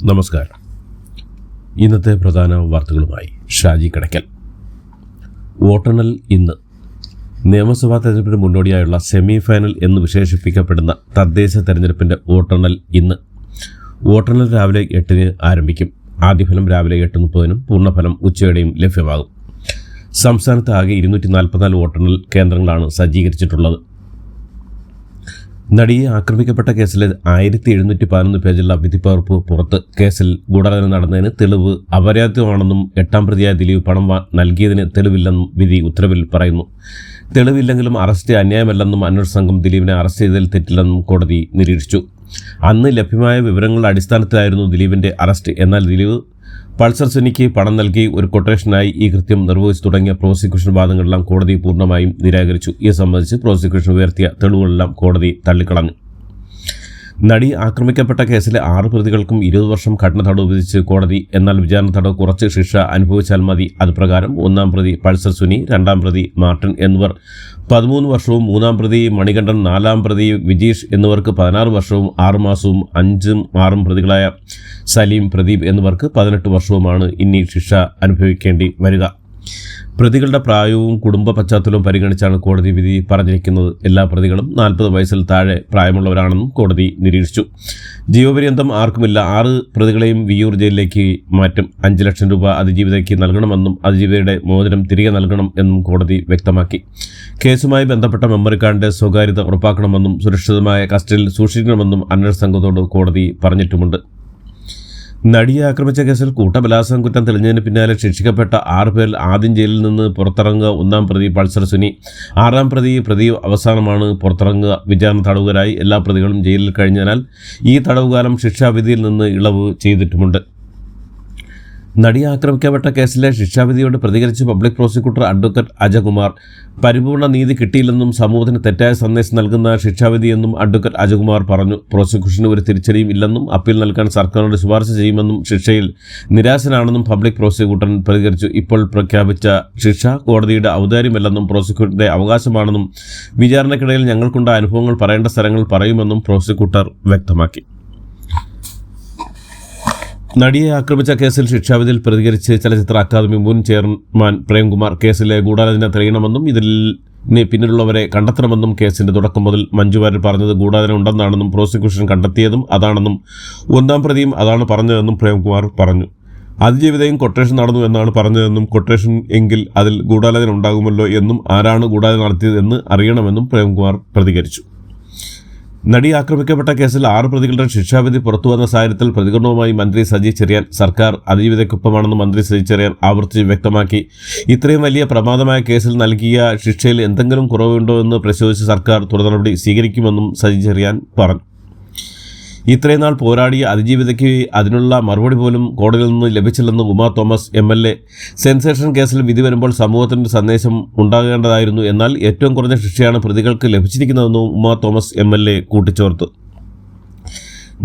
നമസ്കാരം. ഇന്നത്തെ പ്രധാന വാർത്തകളുമായി ഷാജി കടയ്ക്കൽ. വോട്ടെണ്ണൽ ഇന്ന്. നിയമസഭാ തെരഞ്ഞെടുപ്പിന് മുന്നോടിയായുള്ള സെമി ഫൈനൽ എന്ന് വിശേഷിപ്പിക്കപ്പെടുന്ന തദ്ദേശ തെരഞ്ഞെടുപ്പിൻ്റെ വോട്ടെണ്ണൽ ഇന്ന്. വോട്ടെണ്ണൽ രാവിലെ 8-ന് ആരംഭിക്കും. ആദ്യഫലം രാവിലെ 8:30-നും പൂർണ്ണഫലം ഉച്ചയോടെയും ലഭ്യമാകും. സംസ്ഥാനത്ത് ആകെ 244 വോട്ടെണ്ണൽ കേന്ദ്രങ്ങളാണ് സജ്ജീകരിച്ചിട്ടുള്ളത്. നടിയെ ആക്രമിക്കപ്പെട്ട കേസിലെ 1711 പേജുള്ള വിധിപ്പകർപ്പ് പുറത്ത്. കേസിൽ ഗൂഢാലോചന നടന്നതിന് തെളിവ് അപര്യാപ്തമാണെന്നും 8-ാം പ്രതിയായ ദിലീപ് പണം നൽകിയതിന് തെളിവില്ലെന്നും വിധി ഉത്തരവിൽ പറയുന്നു. തെളിവില്ലെങ്കിലും അറസ്റ്റ് അന്യായമല്ലെന്നും അന്വേഷണ സംഘം ദിലീപിനെ അറസ്റ്റ് ചെയ്തതിൽ തെറ്റില്ലെന്നും കോടതി നിരീക്ഷിച്ചു. അന്ന് ലഭ്യമായ വിവരങ്ങളുടെ അടിസ്ഥാനത്തിലായിരുന്നു ദിലീപിൻ്റെ അറസ്റ്റ്. എന്നാൽ ദിലീപ് പൾസർ സുനിക്ക് പണം നൽകി ഒരു കൊട്ടേഷനായി ഈ കൃത്യം നിർവഹിച്ചു തുടങ്ങിയ പ്രോസിക്യൂഷൻ വാദങ്ങളെല്ലാം കോടതി പൂർണ്ണമായും നിരാകരിച്ചു. ഇത് സംബന്ധിച്ച് പ്രോസിക്യൂഷൻ ഉയർത്തിയ തെളിവുകളെല്ലാം കോടതി തള്ളിക്കളഞ്ഞു. നടി ആക്രമിക്കപ്പെട്ട കേസിലെ 6 പ്രതികൾക്കും 20 വർഷം കഠിന തടവ് വിധിച്ച് കോടതി. എന്നാൽ വിചാരണ തടവ് കുറച്ച് ശിക്ഷ അനുഭവിച്ചാൽ മതി. അതുപ്രകാരം 1-ാം പ്രതി പൾസർ സുനി, 2-ാം പ്രതി മാർട്ടിൻ എന്നിവർ 13 വർഷവും 3-ാം പ്രതി മണികണ്ഠൻ, 4-ാം പ്രതി വിജീഷ് എന്നിവർക്ക് 16 വർഷവും 6 മാസവും 5-ഉം 6-ഉം പ്രതികളായ സലീം, പ്രദീപ് എന്നിവർക്ക് 18 വർഷവുമാണ് ഇനി ശിക്ഷ അനുഭവിക്കേണ്ടി വരിക. പ്രതികളുടെ പ്രായവും കുടുംബ പശ്ചാത്തലവും പരിഗണിച്ചാണ് കോടതി വിധി പറഞ്ഞിരിക്കുന്നത്. എല്ലാ പ്രതികളും 40 വയസ്സിൽ താഴെ പ്രായമുള്ളവരാണെന്നും കോടതി നിരീക്ഷിച്ചു. ജീവപര്യന്തം ആർക്കുമില്ല. 6 പ്രതികളെയും വിയ്യൂർ ജയിലിലേക്ക് മാറ്റും. 5 ലക്ഷം രൂപ അതിജീവിതയ്ക്ക് നൽകണമെന്നും അതിജീവിതയുടെ മോചനം തിരികെ നൽകണം എന്നും കോടതി വ്യക്തമാക്കി. കേസുമായി ബന്ധപ്പെട്ട മെമ്മറി കാർഡിന്റെ സ്വകാര്യത ഉറപ്പാക്കണമെന്നും സുരക്ഷിതമായ കസ്റ്റഡിയിൽ സൂക്ഷിക്കണമെന്നും അന്വേഷണ സംഘത്തോട് കോടതി പറഞ്ഞിട്ടുമുണ്ട്. നടിയെ ആക്രമിച്ച കേസിൽ കൂട്ടബലാത്സംഗ കുറ്റം തെളിഞ്ഞതിന് പിന്നാലെ ശിക്ഷിക്കപ്പെട്ട 6 പേരിൽ ആദ്യം ജയിലിൽ നിന്ന് പുറത്തിറങ്ങുക 1-ാം പ്രതി പൾസർ സുനി. 6-ാം പ്രതി അവസാനമാണ് പുറത്തിറങ്ങുക. വിചാരണ തടവുകാരായി എല്ലാ പ്രതികളും ജയിലിൽ കഴിഞ്ഞതിനാൽ ഈ തടവുകാലം ശിക്ഷാവിധിയിൽ നിന്ന് ഇളവ് ചെയ്തിട്ടുമുണ്ട്. നടിയെ ആക്രമിക്കപ്പെട്ട കേസിലെ ശിക്ഷാവിധിയോട് പ്രതികരിച്ച് പബ്ലിക് പ്രോസിക്യൂട്ടർ അഡ്വക്കേറ്റ് അജകുമാർ, പരിപൂർണ നീതി കിട്ടിയില്ലെന്നും സമൂഹത്തിന് തെറ്റായ സന്ദേശം നൽകുന്ന ശിക്ഷാവിധിയെന്നും അഡ്വക്കേറ്റ് അജകുമാർ പറഞ്ഞു. പ്രോസിക്യൂഷന് ഒരു തിരിച്ചടിയും ഇല്ലെന്നും അപ്പീൽ നൽകാൻ സർക്കാരിനോട് ശുപാർശ ചെയ്യുമെന്നും ശിക്ഷയിൽ നിരാശനാണെന്നും പബ്ലിക് പ്രോസിക്യൂട്ടർ പ്രതികരിച്ചു. ഇപ്പോൾ പ്രഖ്യാപിച്ച ശിക്ഷ കോടതിയുടെ ഔദാര്യമല്ലെന്നും പ്രോസിക്യൂട്ടറുടെ അവകാശമാണെന്നും വിചാരണയ്ക്കിടയിൽ ഞങ്ങൾക്കുണ്ടായ അനുഭവങ്ങൾ പറയേണ്ട സ്ഥലങ്ങൾ പറയുമെന്നും പ്രോസിക്യൂട്ടർ വ്യക്തമാക്കി. നടിയെ ആക്രമിച്ച കേസിൽ ശിക്ഷാവിധിയിൽ പ്രതികരിച്ച് ചലച്ചിത്ര അക്കാദമി മുൻ ചെയർമാൻ പ്രേംകുമാർ കേസിലെ ഗൂഢാലോചന തെളിയണമെന്നും ഇതിന് പിന്നിലുള്ളവരെ കണ്ടെത്തണമെന്നും കേസിന്റെ തുടക്കം മുതൽ മഞ്ജു വാര്യർ പറഞ്ഞത് ഗൂഢാലോചന ഉണ്ടെന്നാണെന്നും പ്രോസിക്യൂഷൻ കണ്ടെത്തിയതും അതാണെന്നും 1-ാം പ്രതിയും അതാണ് പറഞ്ഞതെന്നും പ്രേംകുമാർ പറഞ്ഞു. അതിജീവിതയും കൊട്ടേഷൻ നടന്നു എന്നാണ് പറഞ്ഞതെന്നും കൊട്ടേഷൻ എങ്കിൽ അതിൽ ഗൂഢാലോചന ഉണ്ടാകുമല്ലോ എന്നും ആരാണ് ഗൂഢാലോചന നടത്തിയത് എന്ന് അറിയണമെന്നും പ്രേംകുമാർ പ്രതികരിച്ചു. നടി ആക്രമിക്കപ്പെട്ട കേസിൽ 6 പ്രതികളുടെ ശിക്ഷാവിധി പുറത്തുവന്ന സാഹചര്യത്തിൽ പ്രതികരണവുമായി മന്ത്രി സജി ചെറിയാൻ. സർക്കാർ അതിജീവിതയ്ക്കൊപ്പമാണെന്ന് മന്ത്രി സജി ചെറിയാൻ ആവർത്തിച്ച് വ്യക്തമാക്കി. ഇത്രയും വലിയ പ്രമാദമായ കേസിൽ നൽകിയ ശിക്ഷയിൽ എന്തെങ്കിലും കുറവുണ്ടോ എന്ന് പരിശോധിച്ച് സർക്കാർ തുടർ നടപടി സ്വീകരിക്കുമെന്നും സജി ചെറിയാൻ പറഞ്ഞു. ഇത്രയും നാൾ പോരാടിയ അതിജീവിതയ്ക്ക് അതിനുള്ള മറുപടി പോലും കോടതിയിൽ നിന്ന് ലഭിച്ചില്ലെന്ന് ഉമാ തോമസ് MLA. സെൻസേഷൻ കേസിൽ വിധി വരുമ്പോൾ സമൂഹത്തിൻ്റെ സന്ദേശം ഉണ്ടാകേണ്ടതായിരുന്നു. എന്നാൽ ഏറ്റവും കുറഞ്ഞ ശിക്ഷയാണ് പ്രതികൾക്ക് ലഭിച്ചിരിക്കുന്നതെന്നും ഉമാ തോമസ് MLA കൂട്ടിച്ചേർത്തു.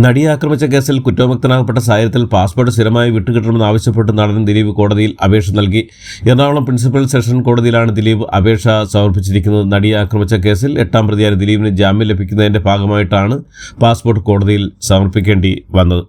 നടിയെ ആക്രമിച്ച കേസിൽ കുറ്റവിമുക്തനാകപ്പെട്ട സാഹചര്യത്തിൽ പാസ്പോർട്ട് സ്ഥിരമായി വിട്ടുകിട്ടണമെന്നാവശ്യപ്പെട്ട് നടൻ ദിലീപ് കോടതിയിൽ അപേക്ഷ നൽകി. എറണാകുളം പ്രിൻസിപ്പൽ സെഷൻ കോടതിയിലാണ് ദിലീപ് അപേക്ഷ സമർപ്പിച്ചിരിക്കുന്നത്. നടിയെ ആക്രമിച്ച കേസിൽ 8-ാം പ്രതിയായ ദിലീപിന് ജാമ്യം ലഭിക്കുന്നതിൻ്റെ ഭാഗമായിട്ടാണ് പാസ്പോർട്ട് കോടതിയിൽ സമർപ്പിക്കേണ്ടി വന്നത്.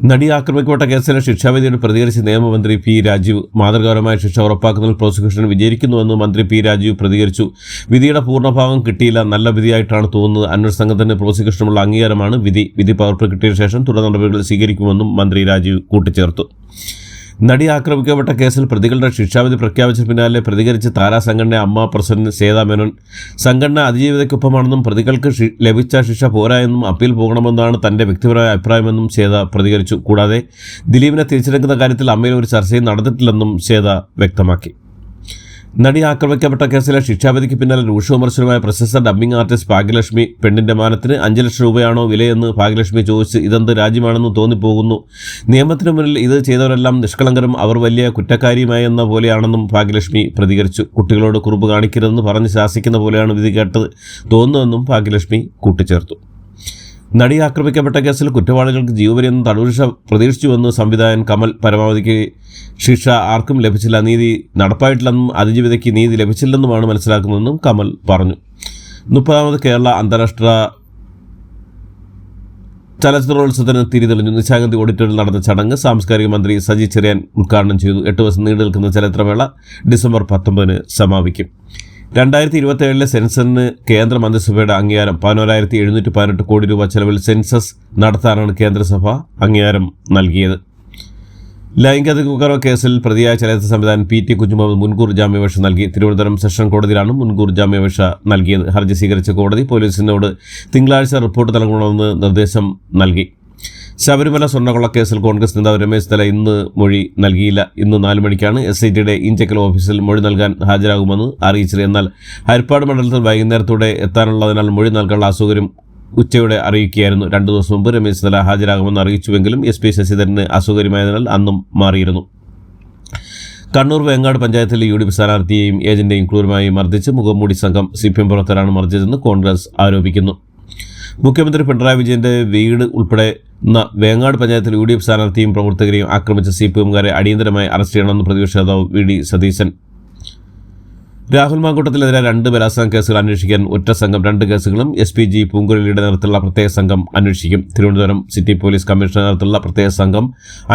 നടി ആക്രമിക്കപ്പെട്ട കേസിലെ ശിക്ഷാവിധിയോട് പ്രതികരിച്ച് നിയമമന്ത്രി P. രാജീവ് മാതൃകാപരമായ ശിക്ഷ ഉറപ്പാക്കുന്നതിൽ പ്രോസിക്യൂഷൻ വിജയിക്കുന്നുവെന്ന് മന്ത്രി P. രാജീവ് പ്രതികരിച്ചു. വിധിയുടെ പൂർണ്ണഭാഗം കിട്ടിയില്ല. നല്ല വിധിയായിട്ടാണ് തോന്നുന്നത്. അന്വേഷണ സംഘത്തിന് പ്രോസിക്യൂഷനുള്ള അംഗീകാരമാണ് വിധി പകർപ്പ് കിട്ടിയ ശേഷം തുടർ നടപടികൾ സ്വീകരിക്കുമെന്നും മന്ത്രി രാജീവ് കൂട്ടിച്ചേർത്തു. നടി ആക്രമിക്കപ്പെട്ട കേസിൽ പ്രതികളുടെ ശിക്ഷാവിധി പ്രഖ്യാപിച്ച പിന്നാലെ പ്രതികരിച്ച് താരാ സംഘടന അമ്മ പ്രസിഡന്റ് ശ്വേതാ മേനോൻ. സംഘടന അതിജീവിതയ്ക്കൊപ്പമാണെന്നും പ്രതികൾക്ക് ലഭിച്ച ശിക്ഷ പോരായെന്നും അപ്പീൽ പോകണമെന്നാണ് തന്റെ വ്യക്തിപരമായ അഭിപ്രായമെന്നും ശ്വേത പ്രതികരിച്ചു. കൂടാതെ ദിലീപിനെ തിരിച്ചെടുക്കുന്ന കാര്യത്തിൽ അമ്മയിൽ ഒരു ചർച്ചയും നടന്നിട്ടില്ലെന്നും ശ്വേത വ്യക്തമാക്കി. നടി ആക്രമിക്കപ്പെട്ട കേസിലെ ശിക്ഷാവിധിക്ക് പിന്നാലെ രൂക്ഷ വിമർശനമായ പ്രശസ്ത ഡബ്ബിംഗ് ആർട്ടിസ്റ്റ് ഭാഗ്യലക്ഷ്മി. പെണ്ണിന്റെ മാനത്തിന് 5 ലക്ഷം രൂപയാണോ വിലയെന്ന് ഭാഗ്യലക്ഷ്മി ചോദിച്ച് ഇതെന്ത് രാജ്യമാണെന്ന് തോന്നിപ്പോകുന്നു. നിയമത്തിന് മുന്നിൽ ഇത് ചെയ്തവരെല്ലാം നിഷ്കളങ്കരും അവർ വലിയ കുറ്റക്കാരിയുമായെന്ന പോലെയാണെന്നും ഭാഗ്യലക്ഷ്മി പ്രതികരിച്ചു. കുട്ടികളോട് കുറുമ്പ് കാണിക്കരുതെന്ന് പറഞ്ഞ് ശാസിക്കുന്ന പോലെയാണ് വിധി കേട്ടത് തോന്നുന്നതെന്നും ഭാഗ്യലക്ഷ്മി കൂട്ടിച്ചേർത്തു. നടി ആക്രമിക്കപ്പെട്ട കേസിൽ കുറ്റവാളികൾക്ക് ജീവപര്യന്തം തടവ് ശിക്ഷ പ്രതീക്ഷിച്ചുവെന്ന് സംവിധായകൻ കമൽ. പരമാവധിക്ക് ശിക്ഷ ആർക്കും ലഭിച്ചില്ല. നീതി നടപ്പായിട്ടില്ലെന്നും അതിജീവിതയ്ക്ക് നീതി ലഭിച്ചില്ലെന്നുമാണ് മനസ്സിലാക്കുന്നതെന്നും കമൽ പറഞ്ഞു. 30ാമത് കേരള അന്താരാഷ്ട്ര ചലച്ചിത്രോത്സവത്തിന് തിരിതെളിഞ്ഞു. നിശാഗന്ധി ഓഡിറ്റോറിയത്തിൽ നടന്ന ചടങ്ങ് സാംസ്കാരിക മന്ത്രി സജി ചെറിയാൻ ഉദ്ഘാടനം ചെയ്തു. 8 ദിവസം നീണ്ടു നിൽക്കുന്ന ചലച്ചിത്രമേള ഡിസംബർ 19 സമാപിക്കും. 2027 സെൻസസിന് കേന്ദ്ര മന്ത്രിസഭയുടെ അംഗീകാരം. 11,718 കോടി രൂപ ചെലവിൽ സെൻസസ് നടത്താനാണ് കേന്ദ്രസഭ അംഗീകാരം നൽകിയത്. ലൈംഗിക കേസിൽ പ്രതിയായ ചലച്ചിത്ര സംവിധായകൻ PT കുഞ്ഞുമുഹമ്മദ് മുൻകൂർ ജാമ്യാപേക്ഷ നൽകി. തിരുവനന്തപുരം സെഷൻ കോടതിയിലാണ് മുൻകൂർ ജാമ്യാപേക്ഷ നൽകിയത്. ഹർജി സ്വീകരിച്ച കോടതി പോലീസിനോട് തിങ്കളാഴ്ച റിപ്പോർട്ട് നൽകണമെന്ന് നിർദ്ദേശം നൽകി. ശബരിമല സ്വർണ്ണക്കൊള്ളക്കേസിൽ കോൺഗ്രസ് നേതാവ് രമേശ് ചെന്നിത്തല ഇന്ന് മൊഴി നൽകിയില്ല. ഇന്ന് 4 മണിക്കാണ് SITയുടെ ഇഞ്ചക്കൽ ഓഫീസിൽ മൊഴി നൽകാൻ ഹാജരാകുമെന്ന് അറിയിച്ചത്. എന്നാൽ ഹരിപ്പാട് മണ്ഡലത്തിൽ വൈകുന്നേരത്തോടെ എത്താനുള്ളതിനാൽ മൊഴി നൽകാനുള്ള അസൗകര്യം ഉച്ചയോടെ അറിയിക്കുകയായിരുന്നു. 2 ദിവസം മുമ്പ് രമേശ് ചെന്നിത്തല ഹാജരാകുമെന്ന് അറിയിച്ചുവെങ്കിലും SP ശശിധരന് അസൗകര്യമായതിനാൽ അന്നും മാറിയിരുന്നു. കണ്ണൂർ വേങ്ങാട് പഞ്ചായത്തിൽ UDP സ്ഥാനാർത്ഥിയെയും ഏജന്റെയും ക്രൂരമായി മർദ്ദിച്ച് മുഖംമൂടി സംഘം CPM പ്രവർത്തകരാണ് മർദ്ദിച്ചതെന്ന് കോൺഗ്രസ് ആരോപിക്കുന്നു. മുഖ്യമന്ത്രി പിണറായി വിജയന്റെ വീട് ഉൾപ്പെടെ വേങ്ങാട് പഞ്ചായത്തിൽ UDP സ്ഥാനാർത്ഥിയും പ്രവർത്തകരെയും ആക്രമിച്ച CPMകാരെ അടിയന്തരമായി അറസ്റ്റ് ചെയ്യണമെന്ന് പ്രതിപക്ഷ നേതാവ് VD സതീശൻ. രാഹുൽ മാങ്കൂട്ടത്തിനെതിരെ 2 ബലാത്സംഗ കേസുകൾ അന്വേഷിക്കാൻ ഒറ്റ സംഘം. 2 കേസുകളും SPG പൂങ്കുഴലിയുടെ നേതൃത്വത്തിലുള്ള പ്രത്യേക സംഘം അന്വേഷിക്കും. തിരുവനന്തപുരം സിറ്റി പോലീസ് കമ്മീഷണർ നേതൃത്വത്തിലുള്ള പ്രത്യേക സംഘം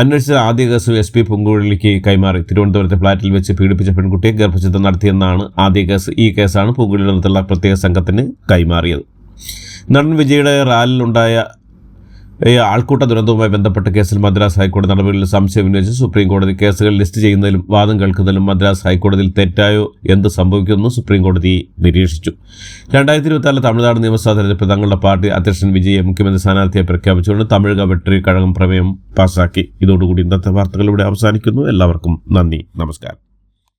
അന്വേഷിച്ച ആദ്യ കേസ് SP പൂങ്കുഴലിക്ക് കൈമാറി. തിരുവനന്തപുരത്തെ ഫ്ളാറ്റിൽ വെച്ച് പീഡിപ്പിച്ച പെൺകുട്ടിയെ ഗർഭഛിദ്രം നടത്തിയെന്നാണ് ആദ്യ കേസ്. ഈ കേസാണ് പൂങ്കുഴലിയുടെ നേതൃത്വത്തിലുള്ള പ്രത്യേക സംഘത്തിന് കൈമാറിയത്. നടൻ വിജയുടെ റാലിലുണ്ടായ ആൾക്കൂട്ട ദുരന്തവുമായി ബന്ധപ്പെട്ട കേസിൽ മദ്രാസ് ഹൈക്കോടതി നടപടികളിൽ സംശയം ഉന്നയിച്ച് സുപ്രീം കോടതി. കേസുകൾ ലിസ്റ്റ് ചെയ്യുന്നതിലും വാദം കേൾക്കുന്നതിലും മദ്രാസ് ഹൈക്കോടതിയിൽ തെറ്റായോ എന്ത് സംഭവിക്കുമെന്ന് സുപ്രീം കോടതി നിരീക്ഷിച്ചു. 2024 തമിഴ്നാട് നിയമസഭാ തെരഞ്ഞെടുപ്പിൽ തങ്ങളുടെ പാർട്ടി അധ്യക്ഷൻ വിജയെ മുഖ്യമന്ത്രി സ്ഥാനാർത്ഥിയെ പ്രഖ്യാപിച്ചുകൊണ്ട് തമിഴക വെട്ടറി കഴകം പ്രമേയം പാസാക്കി. ഇതോടുകൂടി ഇന്നത്തെ വാർത്തകൾ ഇവിടെ അവസാനിക്കുന്നു. എല്ലാവർക്കും നന്ദി, നമസ്കാരം.